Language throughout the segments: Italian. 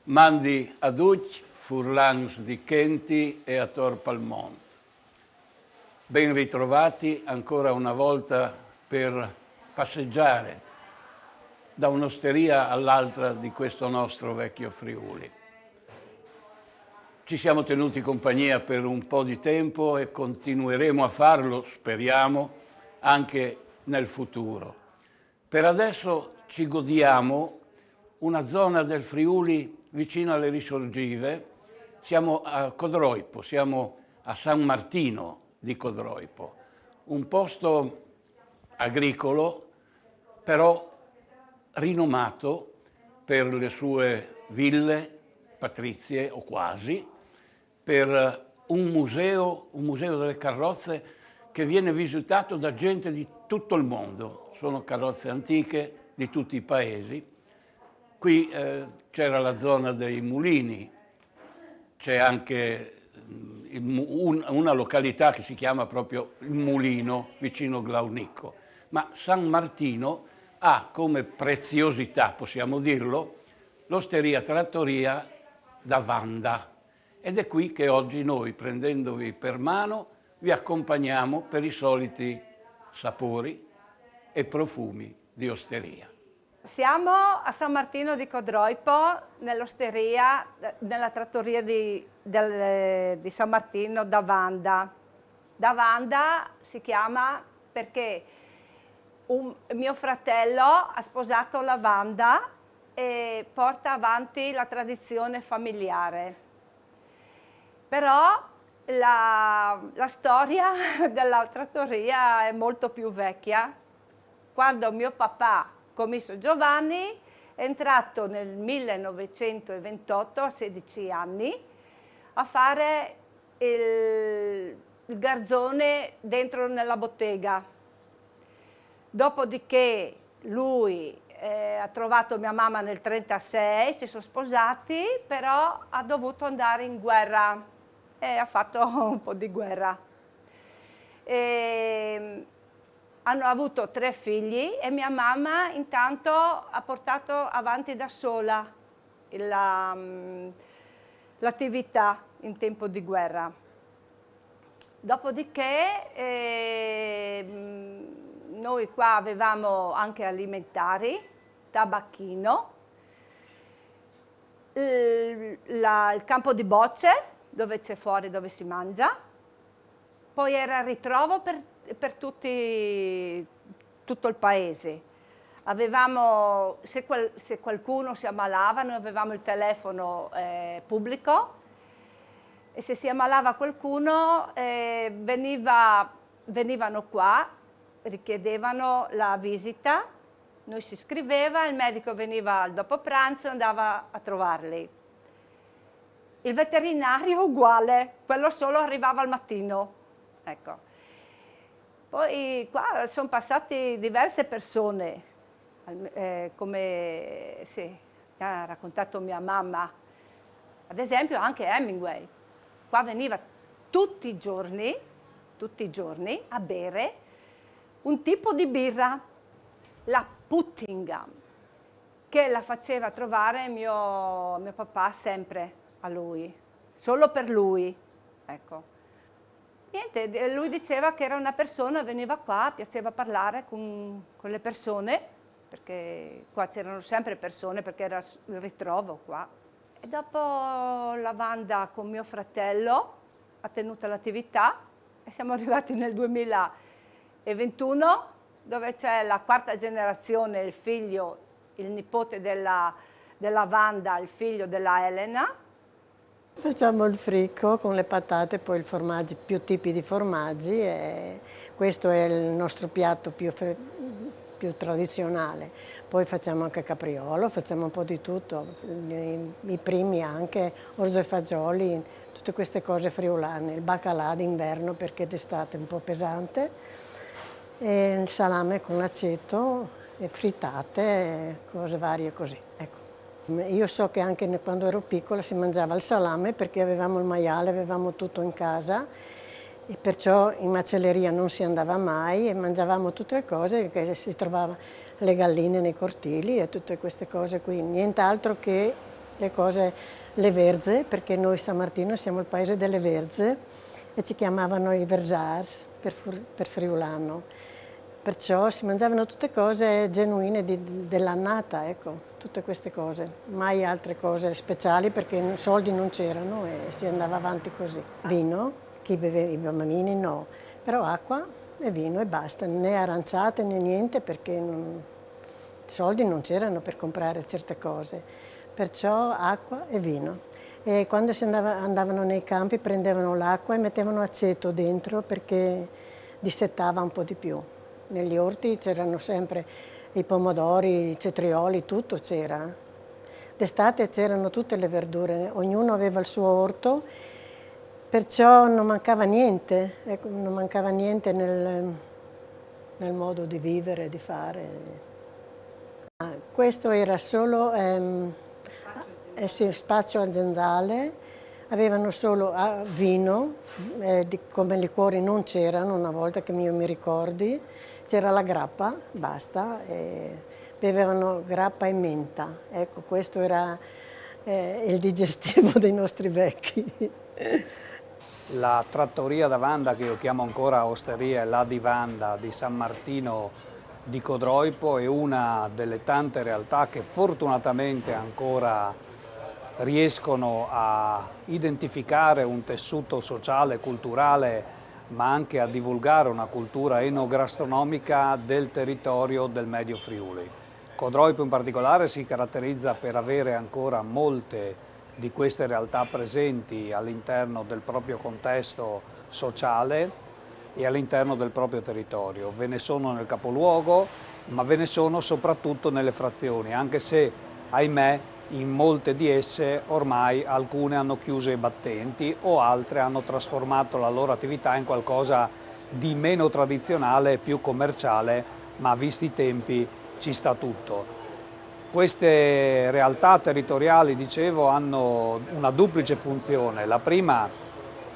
Mandi ad Uc, Furlans di Kenti e a Tor Palmont. Ben ritrovati ancora una volta per passeggiare da un'osteria all'altra di questo nostro vecchio Friuli. Ci siamo tenuti compagnia per un po' di tempo e continueremo a farlo, speriamo, anche nel futuro. Per adesso ci godiamo una zona del Friuli vicino alle Risorgive. Siamo a Codroipo, siamo a San Martino di Codroipo, un posto agricolo, però rinomato per le sue ville patrizie o quasi, per un museo delle carrozze che viene visitato da gente di tutto il mondo. Sono carrozze antiche di tutti i paesi. Qui c'era la zona dei mulini, c'è anche una località che si chiama proprio il Mulino, vicino Glaunicco. Ma San Martino ha come preziosità, possiamo dirlo, l'osteria trattoria da Vanda. Ed è qui che oggi noi, prendendovi per mano, vi accompagniamo per i soliti sapori e profumi di osteria. Siamo a San Martino di Codroipo, nell'osteria, nella trattoria di San Martino da Vanda. Da Vanda si chiama perché mio fratello ha sposato la Vanda e porta avanti la tradizione familiare. Però la storia della trattoria è molto più vecchia. Quando mio papà, commisso Giovanni, è entrato nel 1928, a 16 anni, a fare il garzone dentro nella bottega. Dopodiché lui ha trovato mia mamma nel 1936, si sono sposati, però ha dovuto andare in guerra e ha fatto un po' di guerra. Hanno avuto 3 figli e mia mamma intanto ha portato avanti da sola l'attività in tempo di guerra. Dopodiché noi qua avevamo anche alimentari, tabacchino, il campo di bocce dove c'è fuori, dove si mangia, poi era il ritrovo per tutto il paese. Avevamo, se qualcuno si ammalava, noi avevamo il telefono pubblico e se si ammalava qualcuno venivano qua, richiedevano la visita, noi si iscriveva, il medico veniva al dopo pranzo e andava a trovarli. Il veterinario uguale, quello solo arrivava al mattino. Ecco. Poi qua sono passate diverse persone, come ha raccontato mia mamma, ad esempio anche Hemingway. Qua veniva tutti i giorni a bere un tipo di birra, la Puttingham, che la faceva trovare mio papà sempre a lui, solo per lui, ecco. Niente, lui diceva che era una persona, veniva qua, piaceva parlare con le persone, perché qua c'erano sempre persone, perché era il ritrovo qua. E dopo la Vanda con mio fratello ha tenuto l'attività e siamo arrivati nel 2021, dove c'è la 4ª generazione, il figlio, il nipote della Vanda, il figlio della Elena. Facciamo il fricco con le patate, poi il formaggio, più tipi di formaggi e questo è il nostro piatto più tradizionale. Poi facciamo anche capriolo, facciamo un po' di tutto, i primi anche, orzo e fagioli, tutte queste cose friulane, il baccalà d'inverno perché d'estate è un po' pesante, e il salame con l'aceto, e fritate, cose varie così, ecco. Io so che anche quando ero piccola si mangiava il salame perché avevamo il maiale, avevamo tutto in casa e perciò in macelleria non si andava mai e mangiavamo tutte le cose che si trovava, le galline nei cortili e tutte queste cose qui, nient'altro che le cose, le verze, perché noi San Martino siamo il paese delle verze e ci chiamavano i versars per friulano. Perciò si mangiavano tutte cose genuine dell'annata, ecco, tutte queste cose. Mai altre cose speciali perché soldi non c'erano e si andava avanti così. Vino, chi beveva, i bambini no, però acqua e vino e basta, né aranciate né niente perché soldi non c'erano per comprare certe cose. Perciò acqua e vino. E quando andavano nei campi prendevano l'acqua e mettevano aceto dentro perché dissettava un po' di più. Negli orti c'erano sempre i pomodori, i cetrioli, tutto c'era. D'estate c'erano tutte le verdure, ognuno aveva il suo orto, perciò non mancava niente, ecco, non mancava niente nel modo di vivere, di fare. Questo era solo sì, spazio aziendale, avevano solo vino, come liquori non c'erano una volta che io mi ricordi, c'era la grappa, basta, bevevano grappa e menta, ecco questo era il digestivo dei nostri vecchi. La trattoria da Vanda, che io chiamo ancora osteria, la di Vanda di San Martino di Codroipo, è una delle tante realtà che fortunatamente ancora riescono a identificare un tessuto sociale e culturale, ma anche a divulgare una cultura enogastronomica del territorio del Medio Friuli. Codroipo in particolare si caratterizza per avere ancora molte di queste realtà presenti all'interno del proprio contesto sociale e all'interno del proprio territorio. Ve ne sono nel capoluogo, ma ve ne sono soprattutto nelle frazioni, anche se, ahimè, in molte di esse ormai alcune hanno chiuso i battenti o altre hanno trasformato la loro attività in qualcosa di meno tradizionale e più commerciale, ma visti i tempi ci sta tutto. Queste realtà territoriali, dicevo, hanno una duplice funzione. La prima,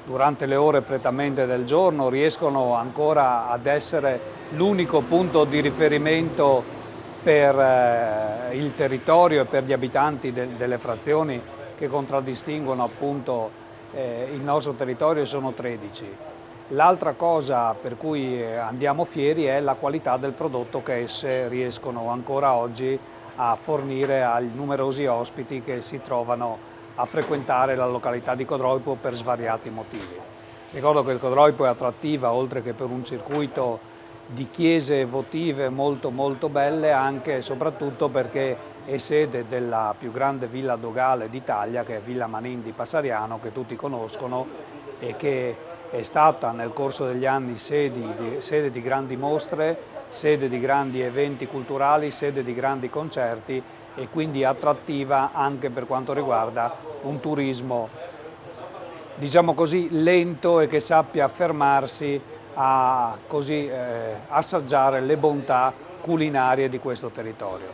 durante le ore prettamente del giorno, riescono ancora ad essere l'unico punto di riferimento per il territorio e per gli abitanti delle frazioni che contraddistinguono appunto il nostro territorio, sono 13. L'altra cosa per cui andiamo fieri è la qualità del prodotto che esse riescono ancora oggi a fornire ai numerosi ospiti che si trovano a frequentare la località di Codroipo per svariati motivi. Ricordo che il Codroipo è attrattiva, oltre che per un circuito di chiese votive molto belle, anche e soprattutto perché è sede della più grande villa dogale d'Italia, che è Villa Manin di Passariano, che tutti conoscono e che è stata nel corso degli anni sede di grandi mostre, sede di grandi eventi culturali, sede di grandi concerti e quindi attrattiva anche per quanto riguarda un turismo, diciamo così, lento e che sappia fermarsi a assaggiare le bontà culinarie di questo territorio.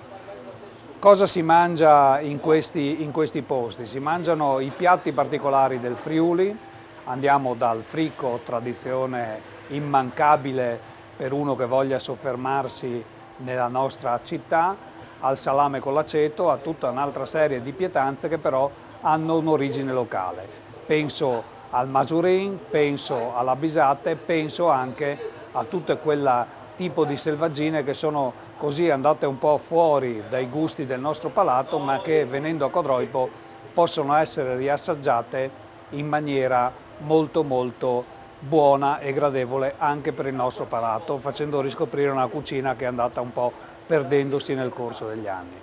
Cosa si mangia in questi posti? Si mangiano i piatti particolari del Friuli, andiamo dal fricco, tradizione immancabile per uno che voglia soffermarsi nella nostra città, al salame con l'aceto, a tutta un'altra serie di pietanze che però hanno un'origine locale. Penso al masurin, penso alla bisate, penso anche a tutto quel tipo di selvaggine che sono così andate un po' fuori dai gusti del nostro palato, ma che venendo a Codroipo possono essere riassaggiate in maniera molto buona e gradevole anche per il nostro palato, facendo riscoprire una cucina che è andata un po' perdendosi nel corso degli anni.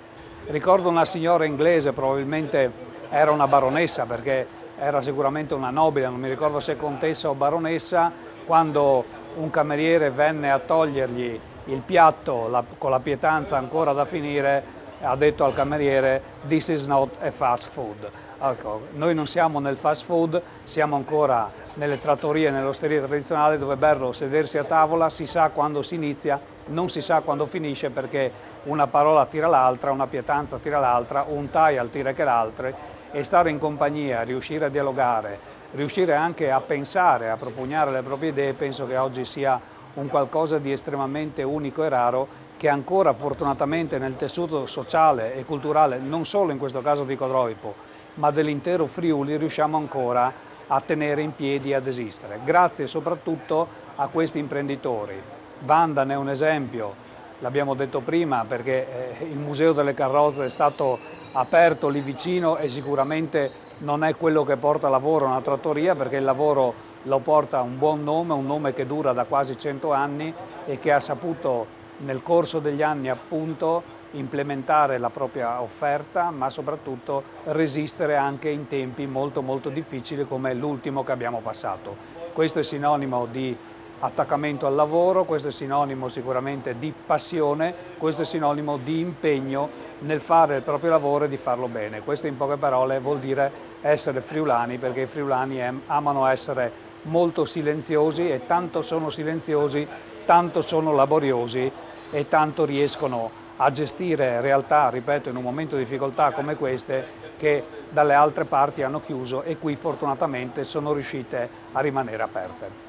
Ricordo una signora inglese, probabilmente era una baronessa perché era sicuramente una nobile, non mi ricordo se contessa o baronessa, quando un cameriere venne a togliergli il piatto con la pietanza ancora da finire, ha detto al cameriere "This is not a fast food". Ecco, noi non siamo nel fast food, siamo ancora nelle trattorie, nell'osteria tradizionale, dove è bello sedersi a tavola, si sa quando si inizia, non si sa quando finisce, perché una parola tira l'altra, una pietanza tira l'altra, un taial tira che l'altra, e stare in compagnia, riuscire a dialogare, riuscire anche a pensare, a propugnare le proprie idee, penso che oggi sia un qualcosa di estremamente unico e raro, che ancora fortunatamente nel tessuto sociale e culturale, non solo in questo caso di Codroipo, ma dell'intero Friuli, riusciamo ancora a tenere in piedi e ad esistere, grazie soprattutto a questi imprenditori. Vanda ne è un esempio, l'abbiamo detto prima, perché il Museo delle Carrozze è stato aperto lì vicino e sicuramente non è quello che porta lavoro a una trattoria, perché il lavoro lo porta un buon nome, un nome che dura da quasi 100 anni e che ha saputo nel corso degli anni appunto implementare la propria offerta, ma soprattutto resistere anche in tempi molto molto difficili come l'ultimo che abbiamo passato. Questo è sinonimo di attaccamento al lavoro, questo è sinonimo sicuramente di passione, questo è sinonimo di impegno nel fare il proprio lavoro e di farlo bene. Questo in poche parole vuol dire essere friulani, perché i friulani amano essere molto silenziosi, e tanto sono silenziosi, tanto sono laboriosi e tanto riescono a gestire realtà, ripeto, in un momento di difficoltà come queste, che dalle altre parti hanno chiuso e qui fortunatamente sono riuscite a rimanere aperte.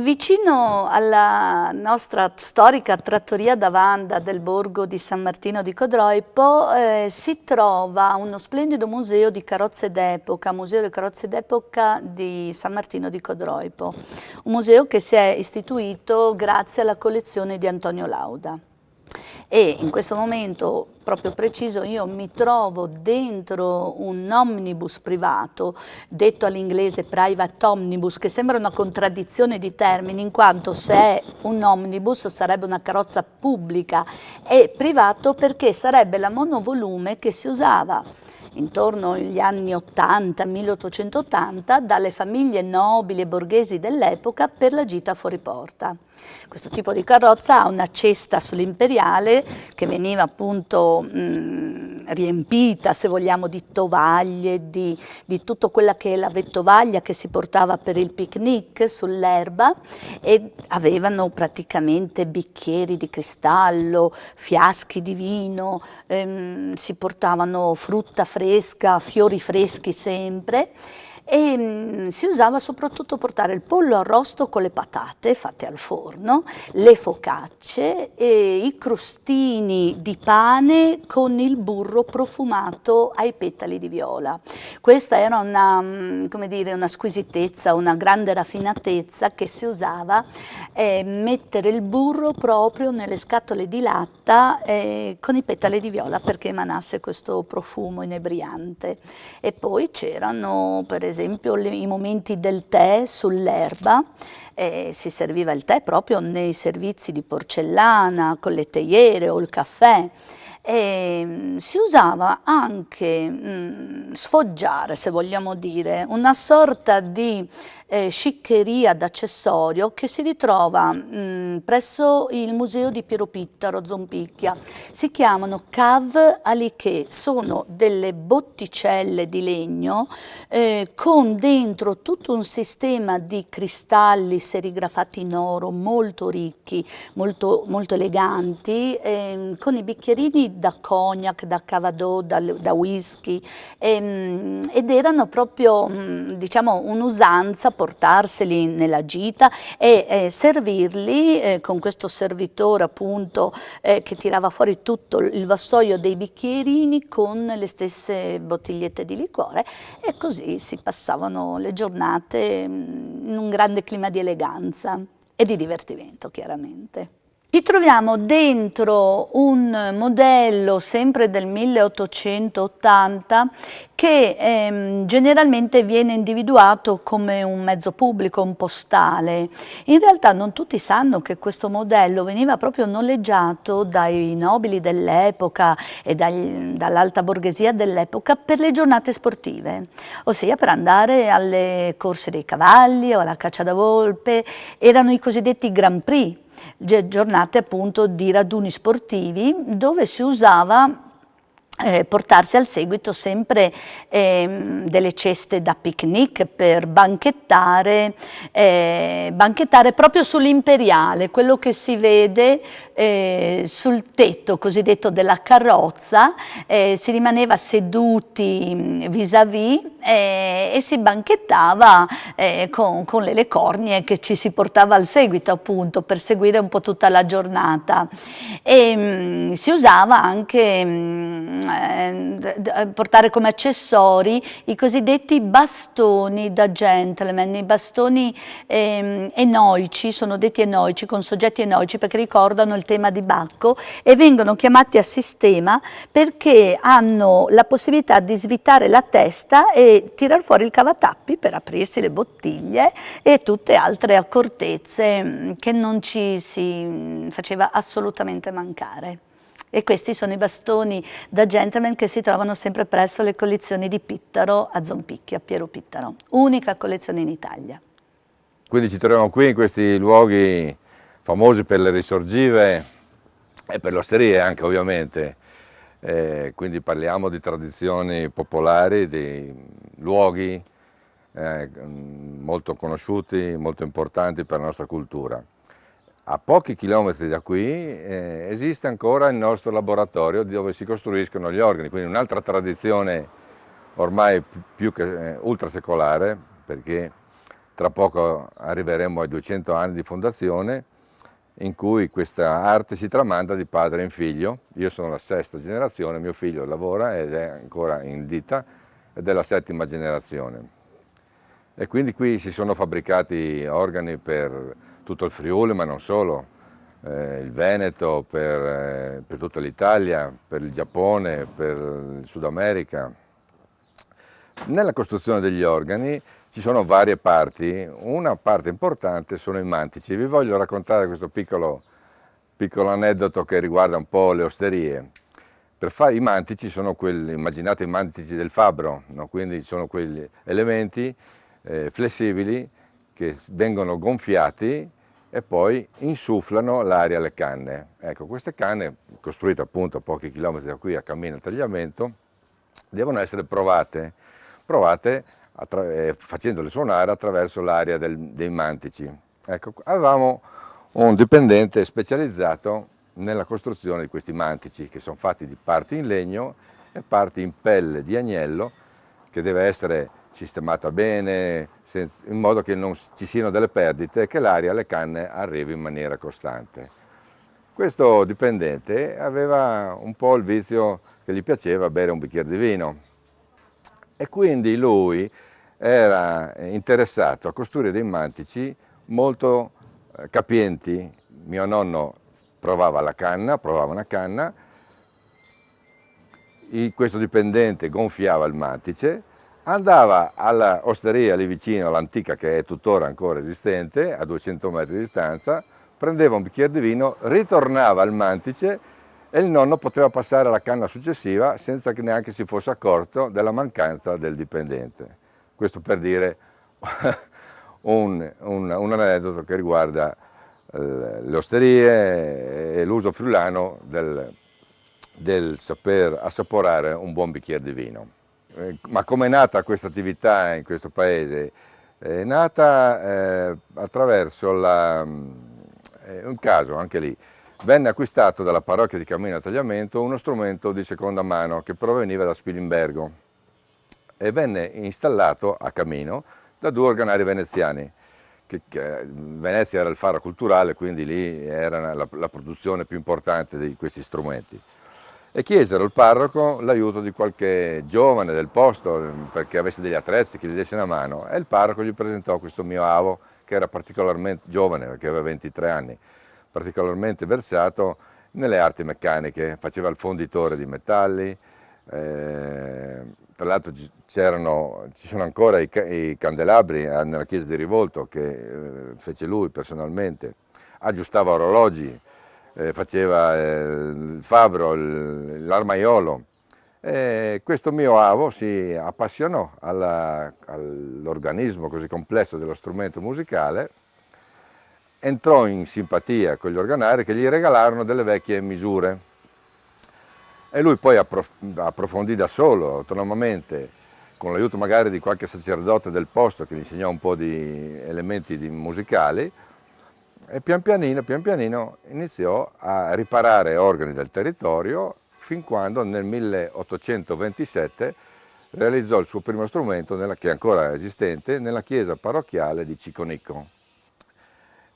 Vicino alla nostra storica trattoria da Vanda del borgo di San Martino di Codroipo si trova uno splendido museo di carrozze d'epoca, Museo di Carrozze d'Epoca di San Martino di Codroipo, un museo che si è istituito grazie alla collezione di Antonio Lauda. E in questo momento proprio preciso io mi trovo dentro un omnibus privato, detto all'inglese private omnibus, che sembra una contraddizione di termini, in quanto se è un omnibus sarebbe una carrozza pubblica, e privato perché sarebbe la monovolume che si usava intorno agli anni 80, 1880, dalle famiglie nobili e borghesi dell'epoca per la gita fuori porta. Questo tipo di carrozza ha una cesta sull'imperiale che veniva appunto riempita, se vogliamo, di tovaglie, di tutto quella che è la vettovaglia che si portava per il picnic sull'erba, e avevano praticamente bicchieri di cristallo, fiaschi di vino, si portavano frutta fresca, fiori freschi sempre, e si usava soprattutto portare il pollo arrosto con le patate fatte al forno, le focacce e i crostini di pane con il burro profumato ai petali di viola. Questa era una, come dire, una squisitezza, una grande raffinatezza che si usava, mettere il burro proprio nelle scatole di latta con i petali di viola perché emanasse questo profumo inebriante. E poi c'erano per esempio i momenti del tè sull'erba, si serviva il tè proprio nei servizi di porcellana con le teiere o il caffè. Si usava anche sfoggiare, se vogliamo dire, una sorta di sciccheria d'accessorio che si ritrova presso il museo di Piero Pittaro, Zompicchia. Si chiamano cave aliche, sono delle botticelle di legno con dentro tutto un sistema di cristalli serigrafati in oro molto ricchi, molto eleganti, con i bicchierini da cognac, da cavadò, da whisky, ed erano proprio diciamo un'usanza portarseli nella gita e servirli con questo servitore appunto che tirava fuori tutto il vassoio dei bicchierini con le stesse bottigliette di liquore, e così si passavano le giornate in un grande clima di eleganza e di divertimento chiaramente. Ci troviamo dentro un modello sempre del 1880 che generalmente viene individuato come un mezzo pubblico, un postale. In realtà non tutti sanno che questo modello veniva proprio noleggiato dai nobili dell'epoca e dall'alta borghesia dell'epoca per le giornate sportive, ossia per andare alle corse dei cavalli o alla caccia da volpe. Erano i cosiddetti Grand Prix, giornate appunto di raduni sportivi dove si usava portarsi al seguito sempre delle ceste da picnic per banchettare, banchettare proprio sull'Imperiale, quello che si vede sul tetto cosiddetto della carrozza, si rimaneva seduti vis-à-vis e si banchettava con le cornie che ci si portava al seguito, appunto, per seguire un po' tutta la giornata. E si usava anche portare come accessori i cosiddetti bastoni da gentleman. I bastoni enoici, sono detti enoici, con soggetti enoici, perché ricordano il tema di Bacco e vengono chiamati a sistema perché hanno la possibilità di svitare la testa e tirar fuori il cavatappi per aprirsi le bottiglie e tutte altre accortezze che non ci si faceva assolutamente mancare. E questi sono i bastoni da gentleman che si trovano sempre presso le collezioni di Pittaro a Zompicchio, a Piero Pittaro, unica collezione in Italia. Quindi ci troviamo qui in questi luoghi famosi per le risorgive e per le osterie anche, ovviamente. Quindi parliamo di tradizioni popolari, di luoghi molto conosciuti, molto importanti per la nostra cultura. A pochi chilometri da qui esiste ancora il nostro laboratorio dove si costruiscono gli organi, quindi un'altra tradizione ormai più che ultrasecolare, perché tra poco arriveremo ai 200 anni di fondazione, in cui questa arte si tramanda di padre in figlio. Io sono la 6ª generazione, mio figlio lavora ed è ancora in ditta ed è la 7ª generazione. E quindi qui si sono fabbricati organi per tutto il Friuli, ma non solo, il Veneto, per tutta l'Italia, per il Giappone, per il Sud America. Nella costruzione degli organi ci sono varie parti, una parte importante sono i mantici. Vi voglio raccontare questo piccolo aneddoto che riguarda un po' le osterie. Per fare i mantici sono quelli, immaginate i mantici del fabbro, no? Quindi sono quegli elementi flessibili che vengono gonfiati e poi insufflano l'aria alle canne. Ecco, queste canne, costruite appunto a pochi chilometri da qui a Cammino al Tagliamento, devono essere provate facendole suonare attraverso l'aria dei mantici. Ecco, avevamo un dipendente specializzato nella costruzione di questi mantici, che sono fatti di parti in legno e parti in pelle di agnello, che deve essere sistemata bene, in modo che non ci siano delle perdite e che l'aria alle canne arrivi in maniera costante. Questo dipendente aveva un po' il vizio che gli piaceva bere un bicchiere di vino e quindi lui era interessato a costruire dei mantici molto capienti. Mio nonno provava una canna, questo dipendente gonfiava il mantice, andava alla osteria lì vicino, all'antica, che è tuttora ancora esistente, a 200 metri di distanza, prendeva un bicchiere di vino, ritornava al mantice e il nonno poteva passare alla canna successiva senza che neanche si fosse accorto della mancanza del dipendente. Questo per dire un aneddoto che riguarda le osterie e l'uso friulano del saper assaporare un buon bicchiere di vino. Ma come è nata questa attività in questo paese? È nata attraverso un caso, anche lì. Venne acquistato dalla parrocchia di Cammino al Tagliamento uno strumento di seconda mano che proveniva da Spilimbergo e venne installato a Cammino da 2 organari veneziani. Venezia era il faro culturale, quindi lì era la produzione più importante di questi strumenti. E chiesero al parroco l'aiuto di qualche giovane del posto perché avesse degli attrezzi, che gli desse una mano, e il parroco gli presentò questo mio avo, che era particolarmente giovane, perché aveva 23 anni, particolarmente versato nelle arti meccaniche, faceva il fonditore di metalli, tra l'altro ci sono ancora i candelabri nella chiesa di Rivolto che fece lui personalmente, aggiustava orologi, faceva il fabbro, l'armaiolo. Questo mio avo si appassionò all'organismo così complesso dello strumento musicale, entrò in simpatia con gli organari che gli regalarono delle vecchie misure e lui poi approfondì da solo, autonomamente, con l'aiuto magari di qualche sacerdote del posto che gli insegnò un po' di elementi musicali, e pian pianino iniziò a riparare organi del territorio, fin quando nel 1827 realizzò il suo primo strumento, che è ancora esistente, nella chiesa parrocchiale di Ciconicco.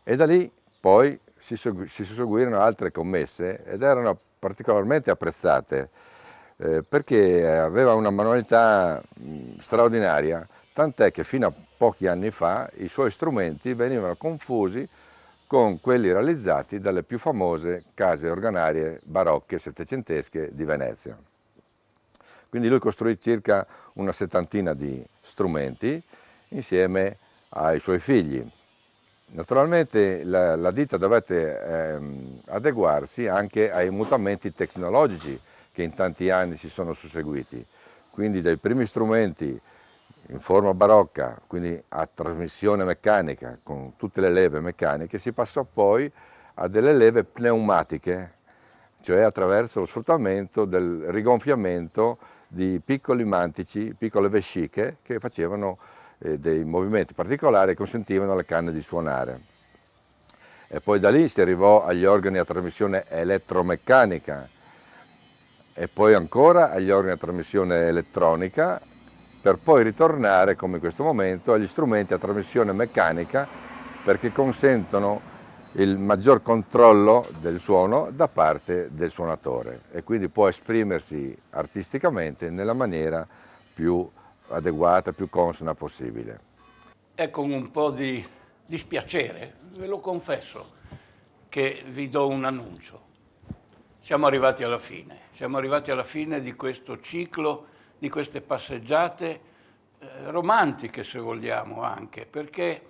E da lì poi si susseguirono altre commesse ed erano particolarmente apprezzate, perché aveva una manualità straordinaria, tant'è che fino a pochi anni fa i suoi strumenti venivano confusi con quelli realizzati dalle più famose case organarie barocche settecentesche di Venezia. Quindi lui costruì circa una settantina di strumenti insieme ai suoi figli. Naturalmente la ditta dovette adeguarsi anche ai mutamenti tecnologici che in tanti anni si sono susseguiti. Quindi dai primi strumenti in forma barocca, quindi a trasmissione meccanica, con tutte le leve meccaniche, si passò poi a delle leve pneumatiche, cioè attraverso lo sfruttamento del rigonfiamento di piccoli mantici, piccole vesciche che facevano dei movimenti particolari e consentivano alle canne di suonare. E poi da lì si arrivò agli organi a trasmissione elettromeccanica e poi ancora agli organi a trasmissione elettronica, per poi ritornare, come in questo momento, agli strumenti a trasmissione meccanica, perché consentono il maggior controllo del suono da parte del suonatore e quindi può esprimersi artisticamente nella maniera più adeguata, più consona possibile. È con un po' di dispiacere, ve lo confesso, che vi do un annuncio. Siamo arrivati alla fine di questo ciclo, di queste passeggiate romantiche, se vogliamo anche, perché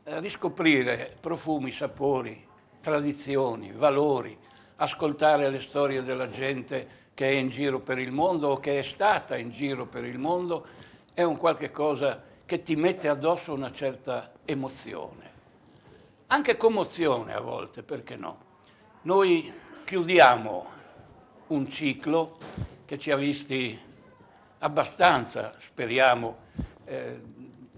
riscoprire profumi, sapori, tradizioni, valori, ascoltare le storie della gente che è in giro per il mondo o che è stata in giro per il mondo è un qualche cosa che ti mette addosso una certa emozione, anche commozione a volte, perché no? Noi chiudiamo un ciclo che ci ha visti abbastanza, speriamo,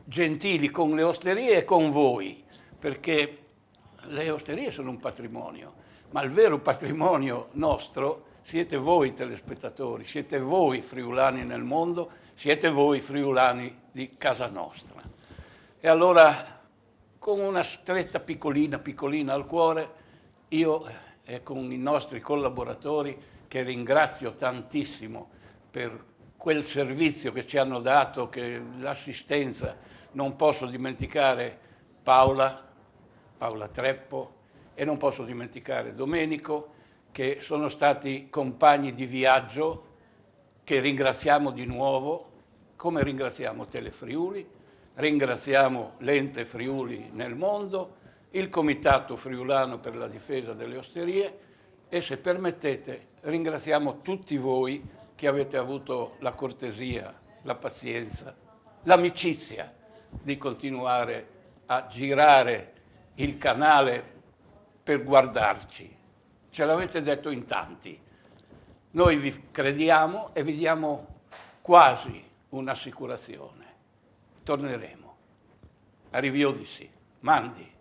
gentili con le osterie e con voi, perché le osterie sono un patrimonio, ma il vero patrimonio nostro siete voi telespettatori, siete voi friulani nel mondo, siete voi friulani di casa nostra. E allora, con una stretta piccolina al cuore, io e con i nostri collaboratori, che ringrazio tantissimo per quel servizio che ci hanno dato, che l'assistenza, non posso dimenticare Paola Treppo e non posso dimenticare Domenico, che sono stati compagni di viaggio, che ringraziamo di nuovo, come ringraziamo Telefriuli, ringraziamo l'Ente Friuli nel mondo, il Comitato Friulano per la difesa delle osterie e, se permettete, ringraziamo tutti voi che avete avuto la cortesia, la pazienza, l'amicizia di continuare a girare il canale per guardarci. Ce l'avete detto in tanti. Noi vi crediamo e vi diamo quasi un'assicurazione. Torneremo. Arriviodisi. Mandi.